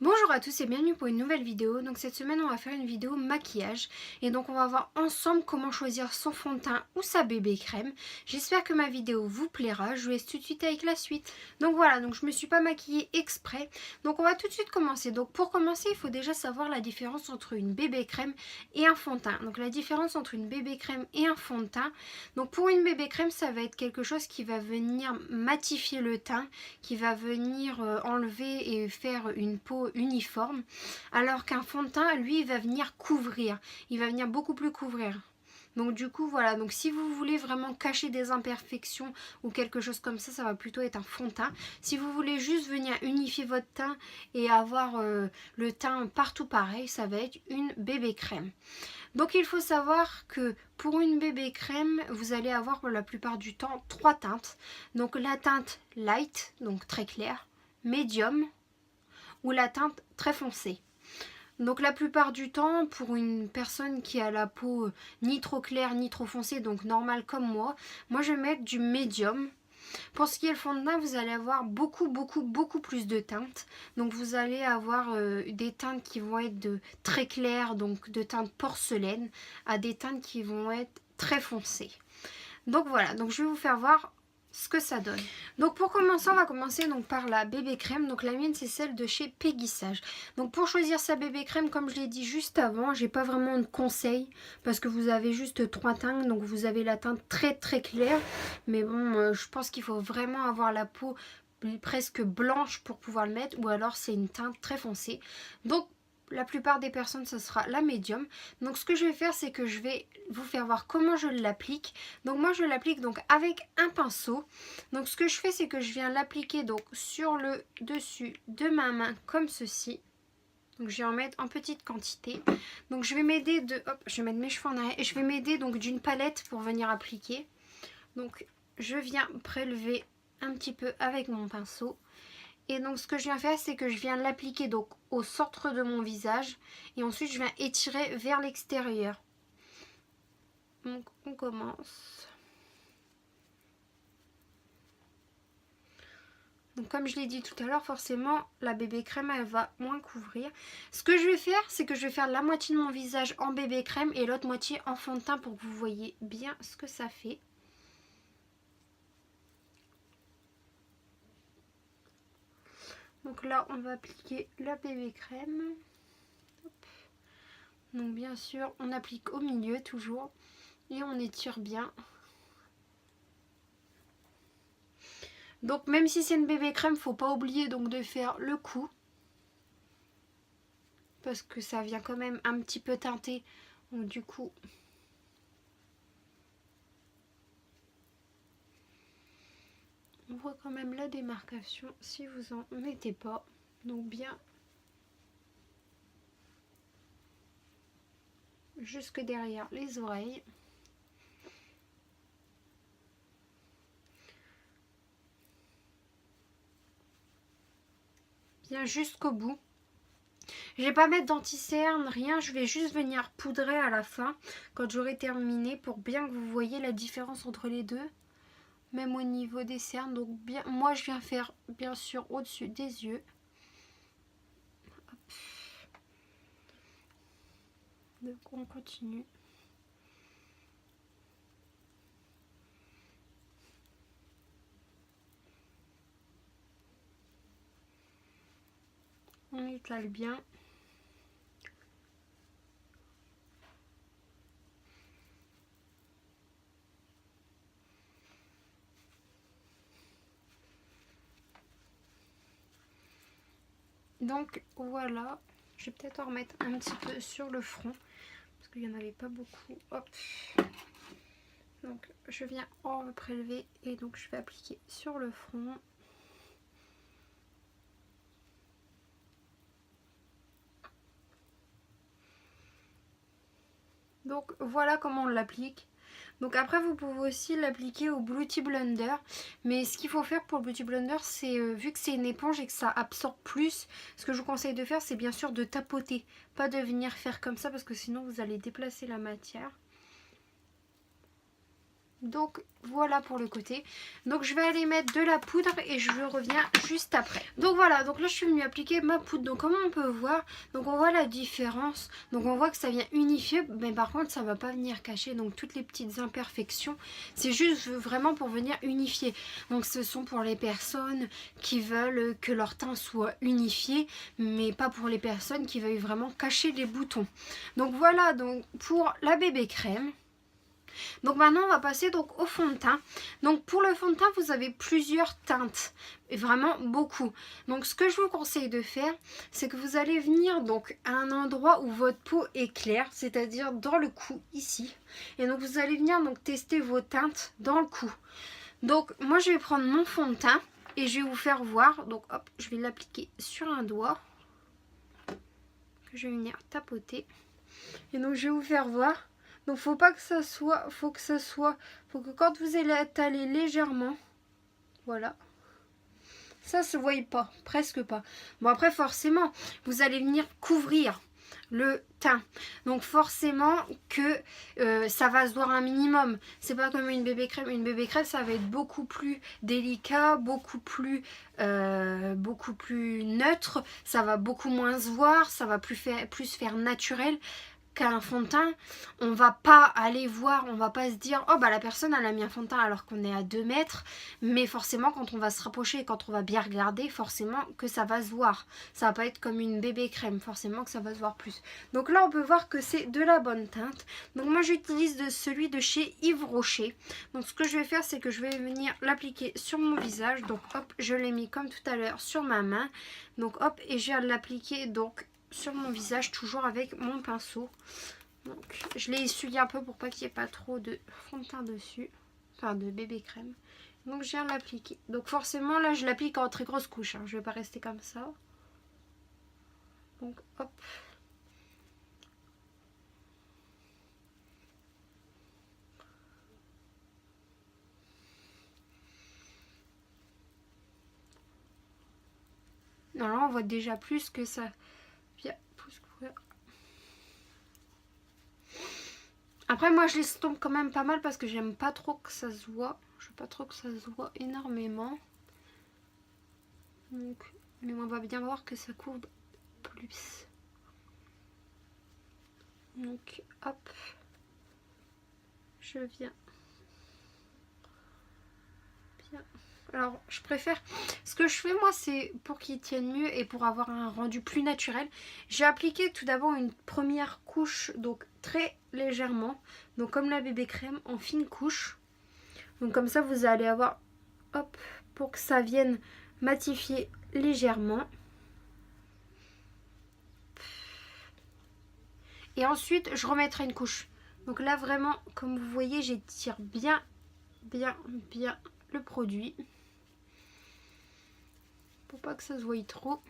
Bonjour à tous et bienvenue pour une nouvelle vidéo. Donc cette semaine on va faire une vidéo maquillage et donc on va voir ensemble comment choisir son fond de teint ou sa bébé crème. J'espère que ma vidéo vous plaira. Je vous laisse tout de suite avec la suite. Donc voilà, donc je me suis pas maquillée exprès. Donc on va tout de suite commencer. Donc pour commencer il faut déjà savoir la différence entre une bébé crème et un fond de teint. Donc la différence entre une bébé crème et un fond de teint. Donc pour une bébé crème ça va être quelque chose qui va venir matifier le teint, qui va venir enlever et faire une peau uniforme, alors qu'un fond de teint lui il va venir couvrir, il va venir beaucoup plus couvrir. Donc du coup voilà, donc si vous voulez vraiment cacher des imperfections ou quelque chose comme ça va plutôt être un fond de teint. Si vous voulez juste venir unifier votre teint et avoir le teint partout pareil, ça va être une bébé crème. Donc il faut savoir que pour une bébé crème, vous allez avoir pour la plupart du temps trois teintes. Donc la teinte light, donc très claire, medium ou la teinte très foncée. Donc la plupart du temps, pour une personne qui a la peau ni trop claire ni trop foncée, donc normale comme moi je vais mettre du médium. Pour ce qui est le fond de teint, vous allez avoir beaucoup plus de teintes. Donc vous allez avoir des teintes qui vont être de très claires, donc de teintes porcelaine, à des teintes qui vont être très foncées. Donc voilà, donc je vais vous faire voir ce que ça donne. Donc pour commencer, on va commencer donc par la bébé crème. Donc la mienne c'est celle de chez Peggy Sage. Donc pour choisir sa bébé crème, comme je l'ai dit juste avant, j'ai pas vraiment de conseils parce que vous avez juste trois teintes. Donc vous avez la teinte très claire, mais bon, je pense qu'il faut vraiment avoir la peau presque blanche pour pouvoir le mettre, ou alors c'est une teinte très foncée. Donc la plupart des personnes ce sera la médium. Donc ce que je vais faire c'est que je vais vous faire voir comment je l'applique. Donc moi je l'applique donc avec un pinceau. Donc ce que je fais c'est que je viens l'appliquer donc sur le dessus de ma main comme ceci. Donc je vais en mettre en petite quantité. Donc je vais m'aider de, hop, je vais mettre mes cheveux en arrière et je vais m'aider donc d'une palette pour venir appliquer. Donc je viens prélever un petit peu avec mon pinceau. Et donc ce que je viens faire c'est que je viens l'appliquer donc au centre de mon visage et ensuite je viens étirer vers l'extérieur. Donc on commence. Donc comme je l'ai dit tout à l'heure, forcément la bébé crème elle va moins couvrir. Ce que je vais faire c'est que je vais faire la moitié de mon visage en bébé crème et l'autre moitié en fond de teint pour que vous voyez bien ce que ça fait. Donc là on va appliquer la bébé crème. Hop. Donc bien sûr on applique au milieu toujours et on étire bien. Donc même si c'est une bébé crème, faut pas oublier donc de faire le cou. Parce que ça vient quand même un petit peu teinter. Donc du coup, on voit quand même la démarcation si vous en mettez pas. Donc bien jusque derrière les oreilles. Bien jusqu'au bout. Je vais pas mettre d'anti-cerne, rien, je vais juste venir poudrer à la fin quand j'aurai terminé pour bien que vous voyez la différence entre les deux. Même au niveau des cernes, donc bien, moi je viens faire bien sûr au-dessus des yeux. Hop. Donc on continue. On étale bien. Donc voilà, je vais peut-être en remettre un petit peu sur le front parce qu'il n'y en avait pas beaucoup. Hop. Donc je viens en prélever et donc je vais appliquer sur le front. Donc voilà comment on l'applique. Donc après vous pouvez aussi l'appliquer au Beauty Blender. Mais ce qu'il faut faire pour le Beauty Blender, c'est vu que c'est une éponge et que ça absorbe plus, ce que je vous conseille de faire c'est bien sûr de tapoter. Pas de venir faire comme ça parce que sinon vous allez déplacer la matière. Donc voilà pour le côté. Donc je vais aller mettre de la poudre et je reviens juste après. Donc voilà, donc là je suis venue appliquer ma poudre. Donc comme on peut voir, donc on voit la différence. Donc on voit que ça vient unifier, mais par contre ça va pas venir cacher donc toutes les petites imperfections. C'est juste vraiment pour venir unifier. Donc ce sont pour les personnes qui veulent que leur teint soit unifié, mais pas pour les personnes qui veulent vraiment cacher les boutons. Donc voilà donc pour la bébé crème. Donc maintenant on va passer donc au fond de teint. Donc pour le fond de teint vous avez plusieurs teintes, et vraiment beaucoup. Donc ce que je vous conseille de faire, c'est que vous allez venir donc à un endroit où votre peau est claire, c'est-à-dire dans le cou ici. Et donc vous allez venir donc tester vos teintes dans le cou. Donc moi je vais prendre mon fond de teint et je vais vous faire voir. Donc hop, je vais l'appliquer sur un doigt. Je vais venir tapoter. Et donc je vais vous faire voir. Donc faut pas que ça soit, faut que quand vous allez étaler légèrement, voilà, ça se voit pas, presque pas. Bon après forcément, vous allez venir couvrir le teint. Donc forcément que ça va se voir un minimum. C'est pas comme une bébé crème. Une bébé crème ça va être beaucoup plus délicat, beaucoup plus neutre. Ça va beaucoup moins se voir, ça va plus faire naturel. Qu'un fond de teint, on va pas aller voir, on va pas se dire oh bah la personne elle a mis un fond de teint alors qu'on est à 2 mètres, mais forcément quand on va se rapprocher et quand on va bien regarder, forcément que ça va se voir. Ça va pas être comme une bébé crème, forcément que ça va se voir plus. Donc là on peut voir que c'est de la bonne teinte. Donc moi j'utilise celui de chez Yves Rocher. Donc ce que je vais faire c'est que je vais venir l'appliquer sur mon visage. Donc hop, je l'ai mis comme tout à l'heure sur ma main. Donc hop, et je vais l'appliquer donc sur mon visage toujours avec mon pinceau. Donc je l'ai essuyé un peu pour pas qu'il n'y ait pas trop de fond de teint dessus, enfin de bébé crème. Donc je viens l'appliquer. Donc forcément là je l'applique en très grosse couche, hein. Je vais pas rester comme ça. Donc hop. Non, là on voit déjà plus que ça. Après moi je l'estompe quand même pas mal parce que j'aime pas trop que ça se voit. Je veux pas trop que ça se voit énormément. Donc, mais on va bien voir que ça couvre plus. Donc hop. Je viens. Bien. Alors je préfère, ce que je fais moi c'est pour qu'il tienne mieux et pour avoir un rendu plus naturel, j'ai appliqué tout d'abord une première couche donc très légèrement, donc comme la bébé crème en fine couche, donc comme ça vous allez avoir, hop, pour que ça vienne matifier légèrement, et ensuite je remettrai une couche. Donc là vraiment comme vous voyez j'étire bien le produit pour pas que ça se voie trop.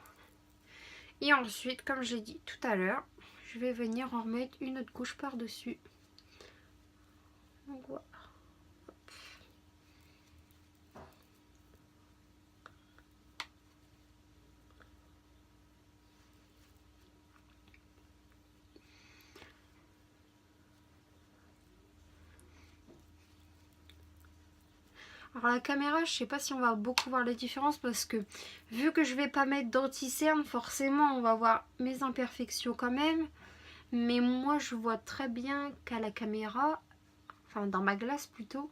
Et ensuite, comme j'ai dit tout à l'heure, je vais venir en remettre une autre couche par dessus. Donc voilà. Alors la caméra, je sais pas si on va beaucoup voir les différences parce que vu que je vais pas mettre d'anti-cerne, forcément on va voir mes imperfections quand même. Mais moi je vois très bien qu'à la caméra, enfin dans ma glace plutôt,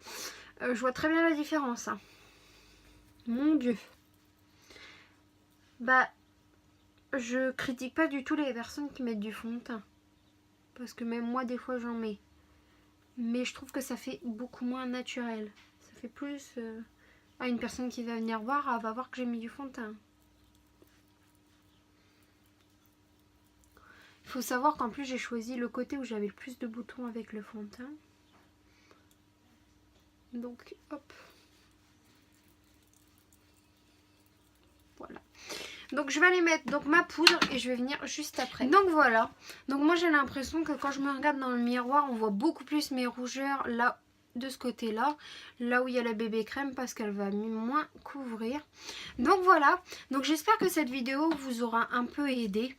je vois très bien la différence. Hein. Mon Dieu. Bah, je critique pas du tout les personnes qui mettent du fond de teint. Parce que même moi des fois j'en mets. Mais je trouve que ça fait beaucoup moins naturel. Ça fait plus à une personne qui va venir voir, elle va voir que j'ai mis du fond de teint. Il faut savoir qu'en plus j'ai choisi le côté où j'avais le plus de boutons avec le fond de teint. Donc hop. Voilà. Donc je vais aller mettre donc ma poudre et je vais venir juste après. Donc voilà. Donc moi j'ai l'impression que quand je me regarde dans le miroir, on voit beaucoup plus mes rougeurs là de ce côté là, là où il y a la bébé crème, parce qu'elle va moins couvrir. Donc voilà, donc j'espère que cette vidéo vous aura un peu aidé.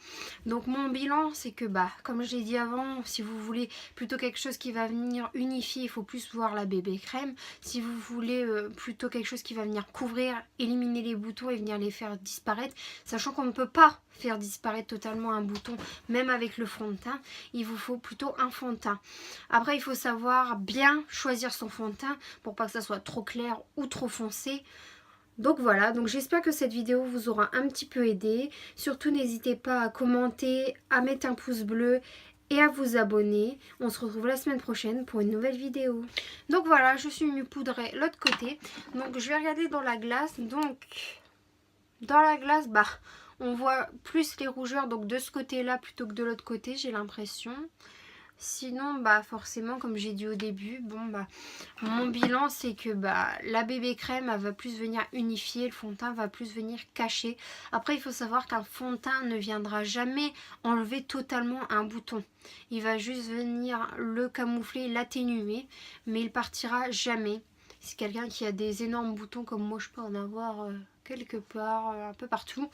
Donc mon bilan, c'est que comme je l'ai dit avant, si vous voulez plutôt quelque chose qui va venir unifier, il faut plus voir la bébé crème. Si vous voulez plutôt quelque chose qui va venir couvrir, éliminer les boutons et venir les faire disparaître, sachant qu'on ne peut pas faire disparaître totalement un bouton, même avec le fond de teint, il vous faut plutôt un fond de teint. Après, il faut savoir bien choisir son fond de teint pour pas que ça soit trop clair ou trop foncé. Donc voilà, donc j'espère que cette vidéo vous aura un petit peu aidé. Surtout n'hésitez pas à commenter, à mettre un pouce bleu et à vous abonner. On se retrouve la semaine prochaine pour une nouvelle vidéo. Donc voilà, je suis venue poudrer l'autre côté. Donc je vais regarder dans la glace. Donc dans la glace, on voit plus les rougeurs donc de ce côté-là plutôt que de l'autre côté, j'ai l'impression. Sinon, forcément, comme j'ai dit au début, mon bilan, c'est que la bébé crème, elle va plus venir unifier, le fond de teint va plus venir cacher. Après, il faut savoir qu'un fond de teint ne viendra jamais enlever totalement un bouton. Il va juste venir le camoufler, l'atténuer, mais il partira jamais. Si quelqu'un qui a des énormes boutons comme moi, je peux en avoir quelque part, un peu partout,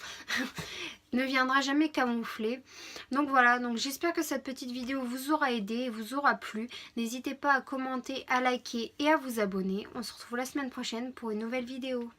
ne viendra jamais camoufler. Donc voilà, donc j'espère que cette petite vidéo vous aura aidé, vous aura plu. N'hésitez pas à commenter, à liker et à vous abonner. On se retrouve la semaine prochaine pour une nouvelle vidéo.